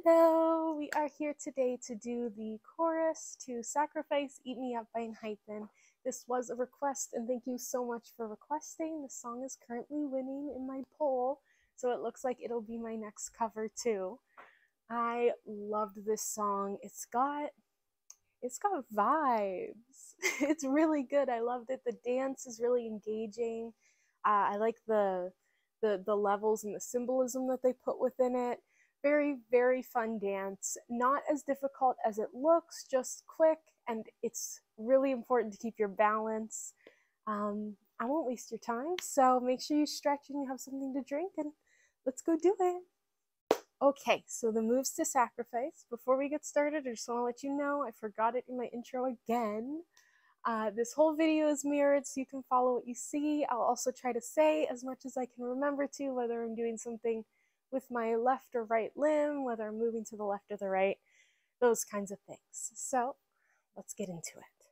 Hello, we are here today to do the chorus to Sacrifice, Eat Me Up by ENHYPEN. This was a request, and thank you so much for requesting. The song is currently winning in my poll, so it looks like it'll be my next cover too. I loved this song. It's got vibes. It's really good. I loved it. The dance is really engaging. I like the levels and the symbolism that they put within it. Very, very fun dance. Not as difficult as it looks, just quick, and it's really important to keep your balance. I won't waste your time, so make sure you stretch and you have something to drink, and let's go do it. Okay, so the moves to Sacrifice. Before we get started, I just want to let you know I forgot it in my intro again. This whole video is mirrored so you can follow what you see. I'll also try to say as much as I can remember to, whether I'm doing something with my left or right limb, whether I'm moving to the left or the right, those kinds of things. So let's get into it.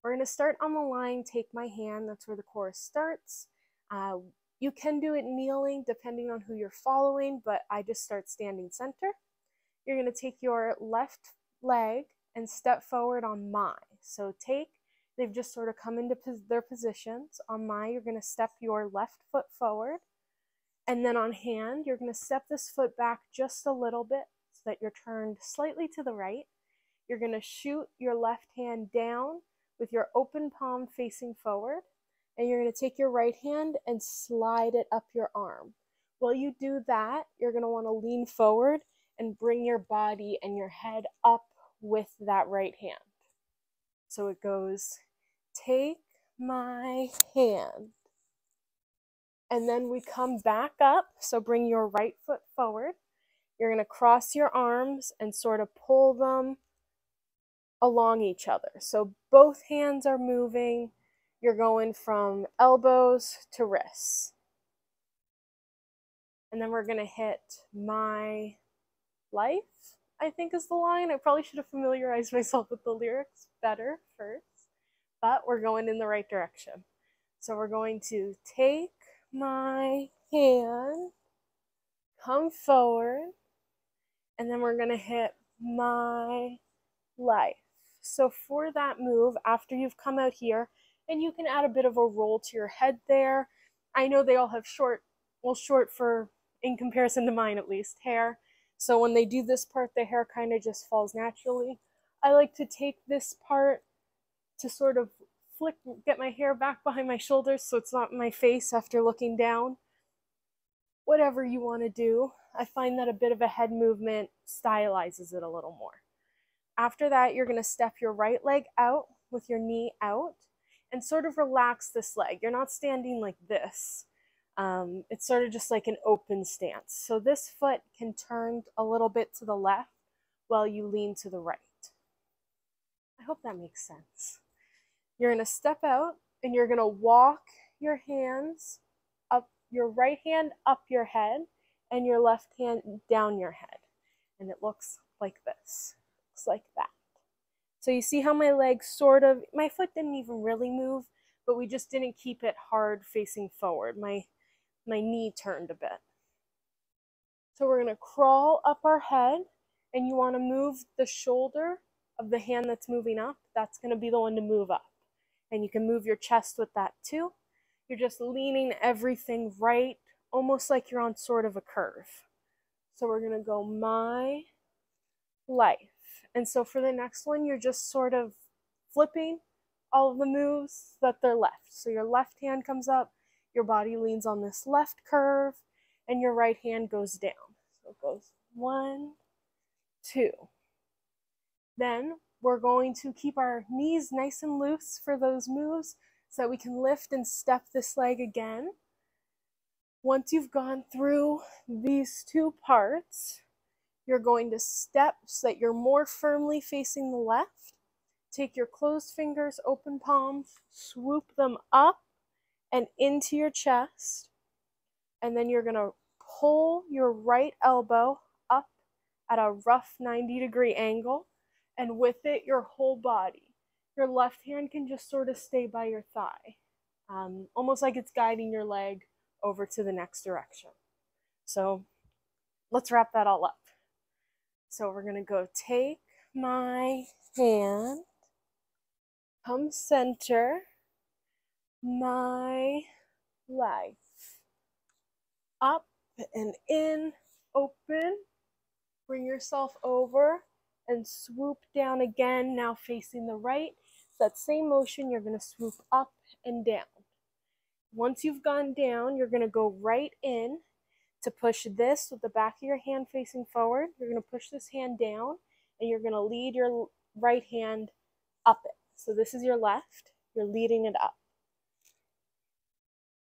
We're going to start on the line, Take My Hand. That's where the chorus starts. You can do it kneeling depending on who you're following, but I just start standing center. You're going to take your left leg and step forward on my. So they've just sort of come into their positions. On my, you're going to step your left foot forward. And then on hand, you're going to step this foot back just a little bit so that you're turned slightly to the right. You're going to shoot your left hand down with your open palm facing forward. And you're going to take your right hand and slide it up your arm. While you do that, you're going to want to lean forward and bring your body and your head up with that right hand. So it goes, take my hand. And then we come back up, so bring your right foot forward. You're going to cross your arms and sort of pull them along each other. So both hands are moving. You're going from elbows to wrists. And then we're going to hit my life, I think is the line. I probably should have familiarized myself with the lyrics better first, but we're going in the right direction. So we're going to take my hand, come forward, and then we're going to hit my life. So for that move, after you've come out here, and you can add a bit of a roll to your head there. I know they all have short for, in comparison to mine at least, hair. So when they do this part, the hair kind of just falls naturally. I like to take this part to sort of get my hair back behind my shoulders so it's not in my face after looking down. Whatever you want to do. I find that a bit of a head movement stylizes it a little more. After that, you're going to step your right leg out with your knee out and sort of relax this leg. You're not standing like this. It's sort of just like an open stance. So this foot can turn a little bit to the left while you lean to the right. I hope that makes sense. You're going to step out and you're going to walk your hands up, your right hand up your head and your left hand down your head. And it looks like this. Looks like that. So you see how my leg my foot didn't even really move, but we just didn't keep it hard facing forward. My knee turned a bit. So we're going to crawl up our head, and you want to move the shoulder of the hand that's moving up. That's going to be the one to move up. And you can move your chest with that too. You're just leaning everything right, almost like you're on sort of a curve. So we're going to go my life. And so for the next one, you're just sort of flipping all of the moves that they're left. So your left hand comes up, your body leans on this left curve, and your right hand goes down. So it goes 1, 2. Then we're going to keep our knees nice and loose for those moves so that we can lift and step this leg again. Once you've gone through these two parts, you're going to step so that you're more firmly facing the left. Take your closed fingers, open palms, swoop them up and into your chest. And then you're going to pull your right elbow up at a rough 90-degree angle. And with it, your whole body. Your left hand can just sort of stay by your thigh. Almost like it's guiding your leg over to the next direction. So let's wrap that all up. So we're gonna go take my hand, come center my life. Up and in, open, bring yourself over and swoop down again, now facing the right. That same motion, you're gonna swoop up and down. Once you've gone down, you're gonna go right in to push this with the back of your hand facing forward. You're gonna push this hand down and you're gonna lead your right hand up it. So this is your left, you're leading it up.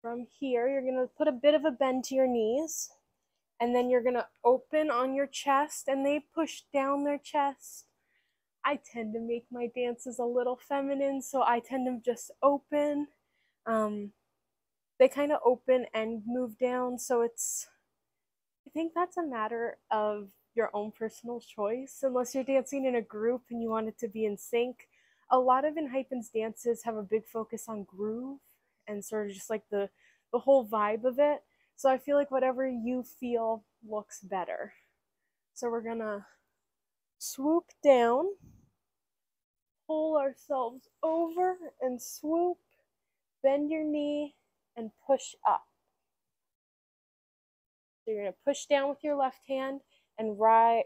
From here, you're gonna put a bit of a bend to your knees, and then you're gonna open on your chest, and they push down their chest. I tend to make my dances a little feminine, so I tend to just open. They kind of open and move down, so I think that's a matter of your own personal choice, unless you're dancing in a group and you want it to be in sync. A lot of ENHYPEN's dances have a big focus on groove and sort of just like the whole vibe of it. So I feel like whatever you feel looks better. So we're gonna swoop down, pull ourselves over and swoop, bend your knee and push up. So you're gonna push down with your left hand and ride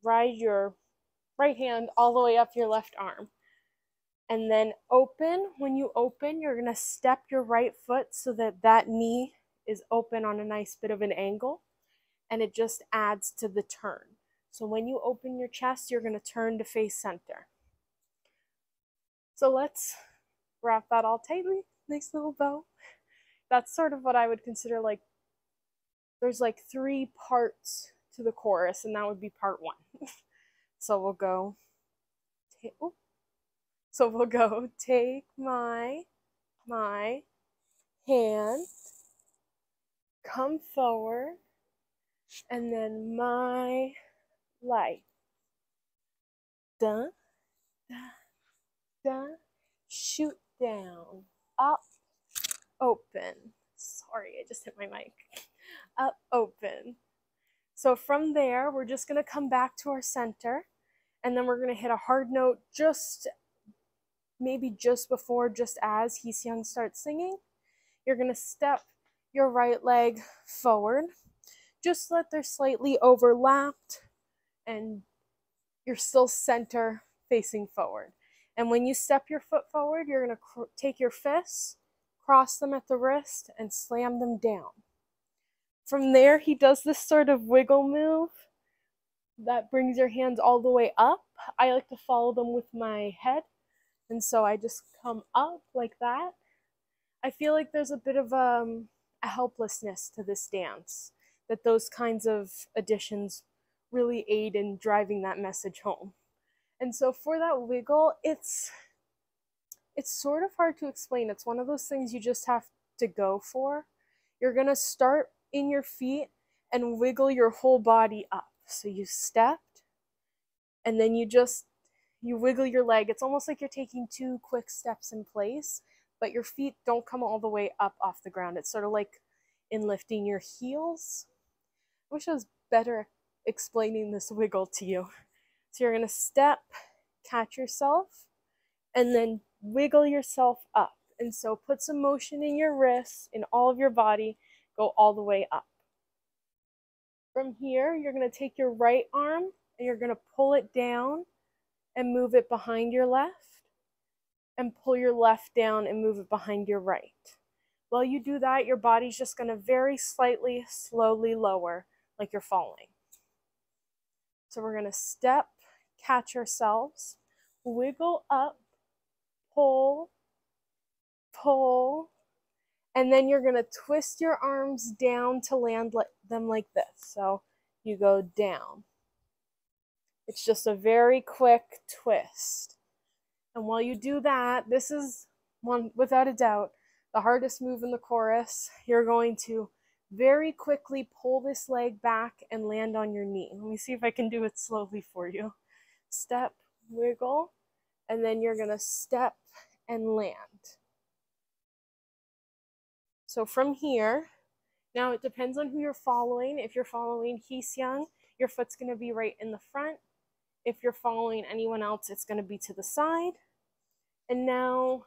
your right hand all the way up your left arm. And then open. When you open, you're gonna step your right foot so that knee is open on a nice bit of an angle, and it just adds to the turn. So when you open your chest, you're gonna turn to face center. So let's wrap that all tightly. Nice little bow. That's sort of what I would consider like, there's like 3 parts to the chorus, and that would be part 1. So we'll go, take my hand, come forward, and then my life. Da, da, da, shoot down, up, open. Sorry, I just hit my mic. Up, open. So from there, we're just gonna come back to our center, and then we're gonna hit a hard note maybe just before, just as Heeseyoung starts singing. You're gonna step your right leg forward, just so that they're slightly overlapped, and you're still center facing forward. And when you step your foot forward, you're gonna take your fists, cross them at the wrist, and slam them down. From there, he does this sort of wiggle move that brings your hands all the way up. I like to follow them with my head, and so I just come up like that. I feel like there's a bit of a helplessness to this dance, that those kinds of additions really aid in driving that message home. And so for that wiggle, it's sort of hard to explain. It's one of those things you just have to go for. You're gonna start in your feet and wiggle your whole body up. So you stepped, and then you wiggle your leg. It's almost like you're taking 2 quick steps in place, but your feet don't come all the way up off the ground. It's sort of like in lifting your heels. I wish I was better explaining this wiggle to you. So you're gonna step, catch yourself, and then wiggle yourself up. And so put some motion in your wrists, in all of your body, go all the way up. From here, you're gonna take your right arm and you're gonna pull it down and move it behind your left, and pull your left down and move it behind your right. While you do that, your body's just gonna very slightly, slowly lower, like you're falling. So we're gonna step, catch ourselves, wiggle up, pull, pull, and then you're gonna twist your arms down to land them like this. So you go down. It's just a very quick twist. And while you do that, this is one, without a doubt, the hardest move in the chorus. You're going to very quickly pull this leg back and land on your knee. Let me see if I can do it slowly for you. Step, wiggle, and then you're gonna step and land. So from here, now it depends on who you're following. If you're following Heeseyoung, your foot's going to be right in the front. If you're following anyone else, it's going to be to the side. And now,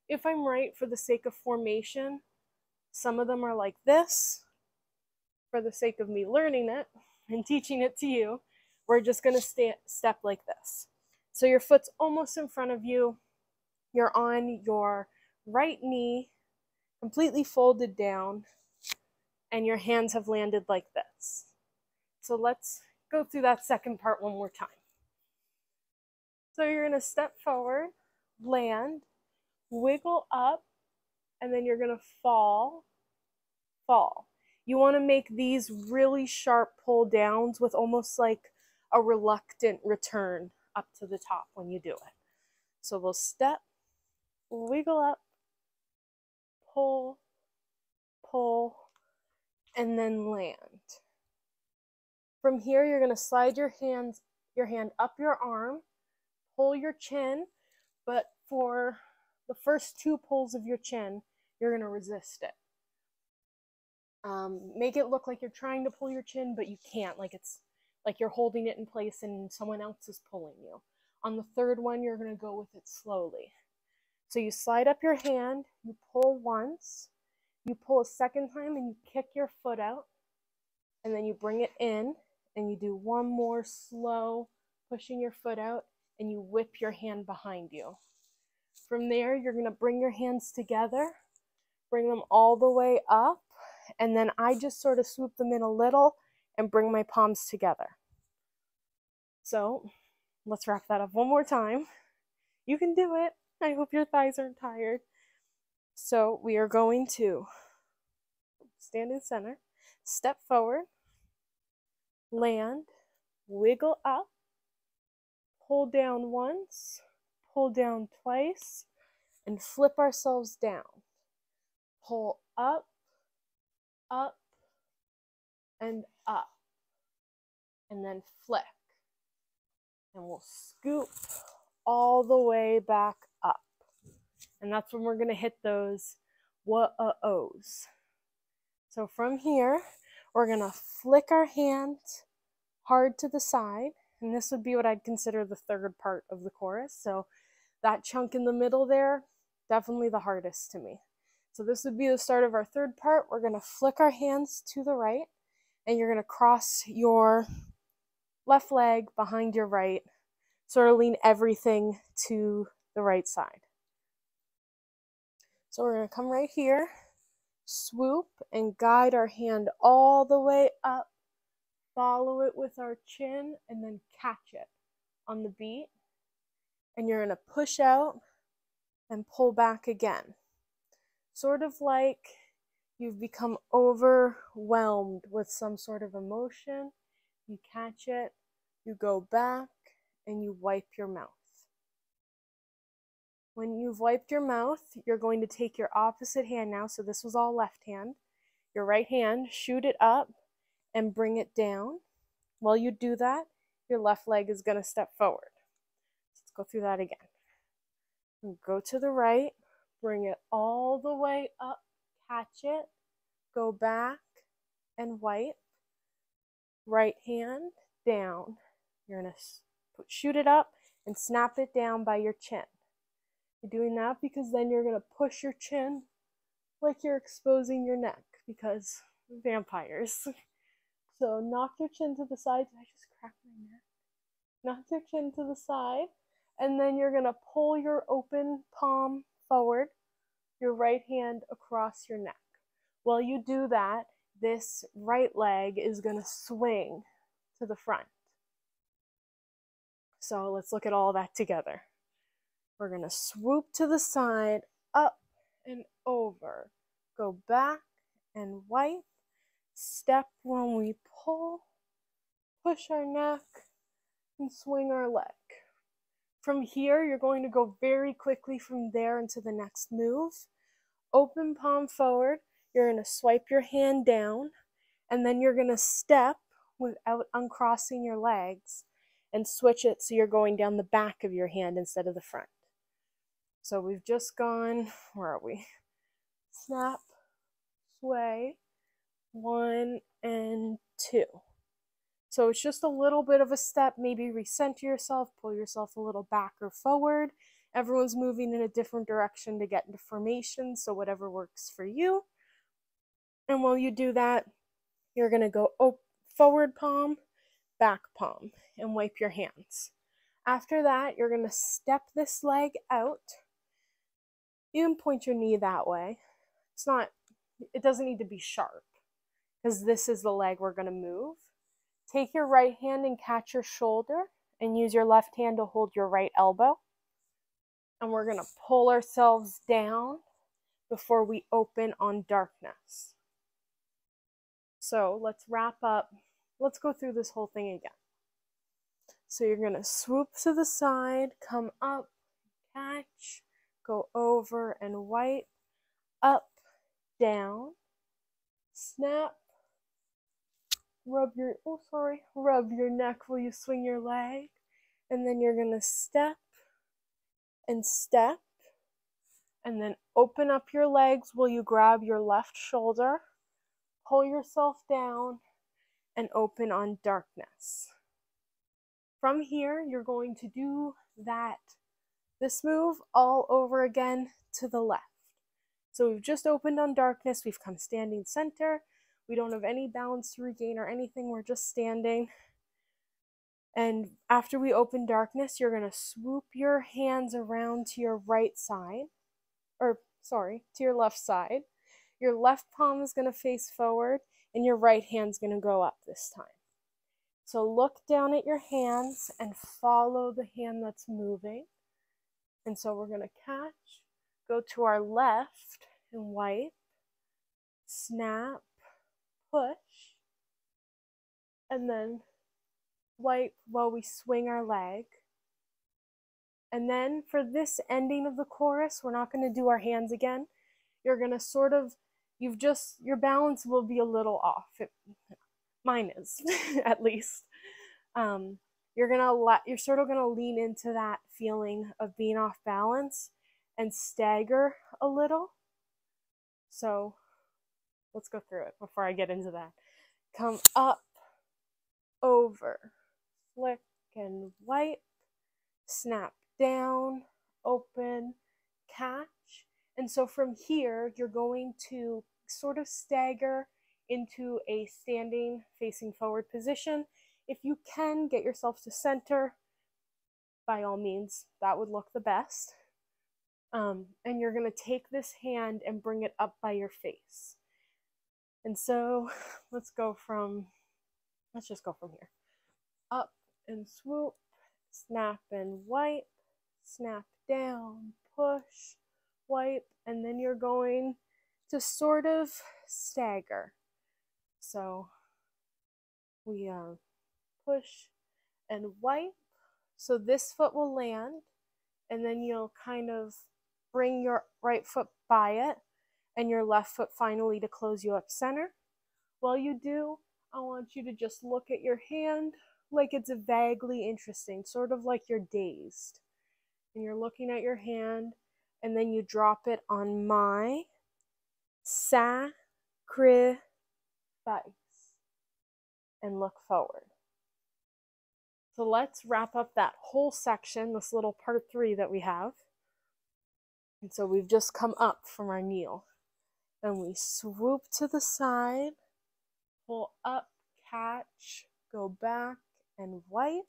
if I'm right, for the sake of formation, some of them are like this. For the sake of me learning it and teaching it to you, we're just going to step like this. So your foot's almost in front of you. You're on your right knee, completely folded down, and your hands have landed like this. So let's go through that second part one more time. So you're going to step forward, land, wiggle up, and then you're going to fall, fall. You want to make these really sharp pull downs with almost like a reluctant return up to the top when you do it. So we'll step, wiggle up, pull, pull, and then land. From here, you're going to slide your hand up your arm, pull your chin, but for the first two pulls of your chin, you're going to resist it. Make it look like you're trying to pull your chin, but you can't, like it's like you're holding it in place and someone else is pulling you. On the third one, you're going to go with it slowly. So you slide up your hand, you pull once, you pull a second time, and you kick your foot out, and then you bring it in, and you do one more slow pushing your foot out, and you whip your hand behind you. From there, you're going to bring your hands together, bring them all the way up, and then I just sort of swoop them in a little and bring my palms together. So let's wrap that up one more time. You can do it. I hope your thighs aren't tired. So we are going to stand in center, step forward, land, wiggle up, pull down once, pull down twice, and flip ourselves down. Pull up, up, and up, and then flick. And we'll scoop all the way back up. And that's when we're going to hit those wah-ohs. So from here, we're going to flick our hands hard to the side. And this would be what I'd consider the third part of the chorus. So that chunk in the middle there, definitely the hardest to me. So this would be the start of our third part. We're going to flick our hands to the right, and you're going to cross your left leg behind your right, sort of lean everything to the right side. So we're going to come right here, swoop, and guide our hand all the way up, follow it with our chin, and then catch it on the beat. And you're going to push out and pull back again. Sort of like you've become overwhelmed with some sort of emotion. You catch it, you go back, and you wipe your mouth. When you've wiped your mouth, you're going to take your opposite hand now. So this was all left hand. Your right hand, shoot it up and bring it down. While you do that, your left leg is going to step forward. Let's go through that again. Go to the right, bring it all the way up, catch it, go back and wipe. Right hand down. You're going to shoot it up and snap it down by your chin. You're doing that because then you're going to push your chin like you're exposing your neck, because vampires. So knock your chin to the side. Did I just crack my neck? Knock your chin to the side, and then you're going to pull your open palm forward, your right hand across your neck. While you do that, this right leg is going to swing to the front. So let's look at all that together. We're going to swoop to the side, up and over. Go back and wipe. Step when we pull, push our neck, and swing our leg. From here, you're going to go very quickly from there into the next move. Open palm forward. You're going to swipe your hand down, and then you're going to step without uncrossing your legs and switch it so you're going down the back of your hand instead of the front. So we've just gone, where are we? Snap, sway, 1 and 2. So it's just a little bit of a step, maybe recenter yourself, pull yourself a little back or forward. Everyone's moving in a different direction to get into formation, so whatever works for you. And while you do that, you're going to go forward palm, back palm, and wipe your hands. After that, you're going to step this leg out. You can point your knee that way. It doesn't need to be sharp, because this is the leg we're going to move. Take your right hand and catch your shoulder, and use your left hand to hold your right elbow. And we're going to pull ourselves down before we open on darkness. So let's wrap up. Let's go through this whole thing again. So you're going to swoop to the side, come up, catch, go over and wipe, up, down, snap, rub your neck while you swing your leg, and then you're going to step, and then open up your legs while you grab your left shoulder, pull yourself down, and open on darkness. From here, you're going to do this move all over again to the left. So we've just opened on darkness, we've come standing center, we don't have any balance to regain or anything, we're just standing. And after we open darkness, you're going to swoop your hands around to your right side, to your left side. Your left palm is going to face forward, and your right hand's going to go up this time. So look down at your hands and follow the hand that's moving. And so we're going to catch, go to our left and wipe, snap, push, and then wipe while we swing our leg. And then for this ending of the chorus, we're not going to do our hands again. You're going to your balance will be a little off. Mine is, at least. You're sort of going to lean into that feeling of being off balance and stagger a little. So let's go through it before I get into that. Come up, over, flick and wipe, snap down, open, catch. And so from here, you're going to sort of stagger into a standing facing forward position. If you can get yourself to center, by all means, that would look the best. And you're going to take this hand and bring it up by your face. And so let's just go from here. Up and swoop, snap and wipe, snap down, push, wipe, and then you're going to sort of stagger. So we push and wipe. So this foot will land, and then you'll kind of bring your right foot by it, and your left foot finally to close you up center. While you do, I want you to just look at your hand like it's vaguely interesting, sort of like you're dazed. And you're looking at your hand, and then you drop it on my sacrifice and look forward. So let's wrap up that whole section, this little part 3 that we have. And so we've just come up from our kneel, and we swoop to the side, pull up, catch, go back and wipe,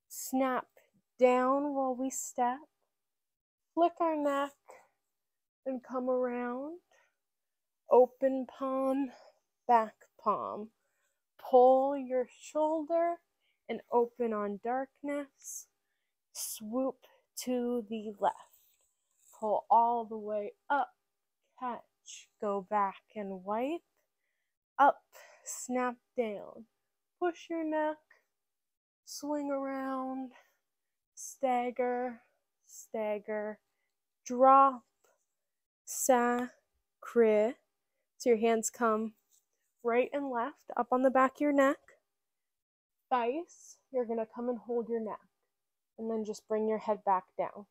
snap down while we step, flick our neck and come around, open palm, back palm, pull your shoulder and open on darkness, swoop to the left, pull all the way up, catch, go back and wipe, up, snap down, push your neck, swing around, stagger, drop, sacre. So your hands come right and left up on the back of your neck. Vice, you're going to come and hold your neck, and then just bring your head back down.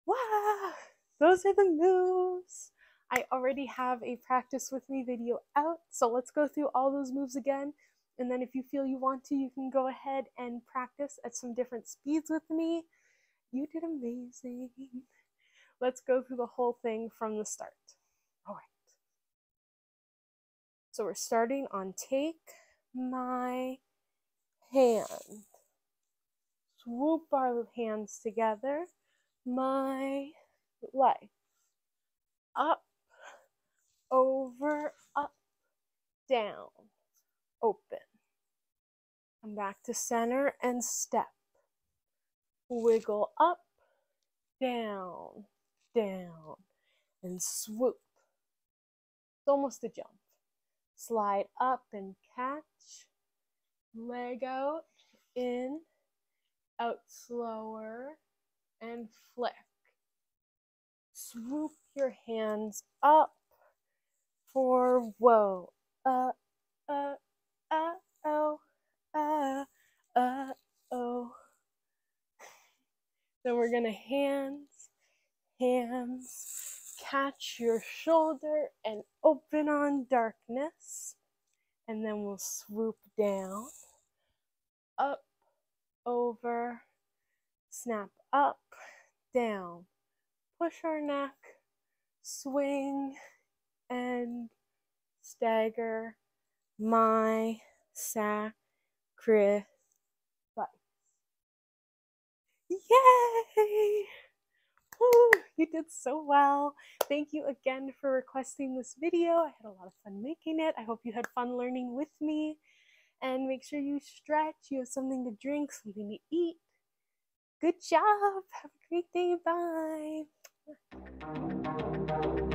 Wow, those are the moves. I already have a practice with me video out, so let's go through all those moves again, And then if you feel you want to, you can go ahead and practice at some different speeds with me. You did amazing. Let's go through the whole thing from the start. All right. So we're starting on take my hand. Swoop our hands together. My life. Up, over, up, down, open. Come back to center and step. Wiggle up, down, down, and swoop. It's almost a jump. Slide up and catch. Leg out, in, out slower, and flick. Swoop your hands up for whoa. Oh, oh. Then we're gonna hands, catch your shoulder and open on darkness. And then we'll swoop down, up, over, snap up, down. Push our neck, swing, and stagger my sacrifice. Yay! Woo, you did so well. Thank you again for requesting this video. I had a lot of fun making it. I hope you had fun learning with me. And make sure you stretch, you have something to drink, something to eat. Good job. Have a great day. Bye.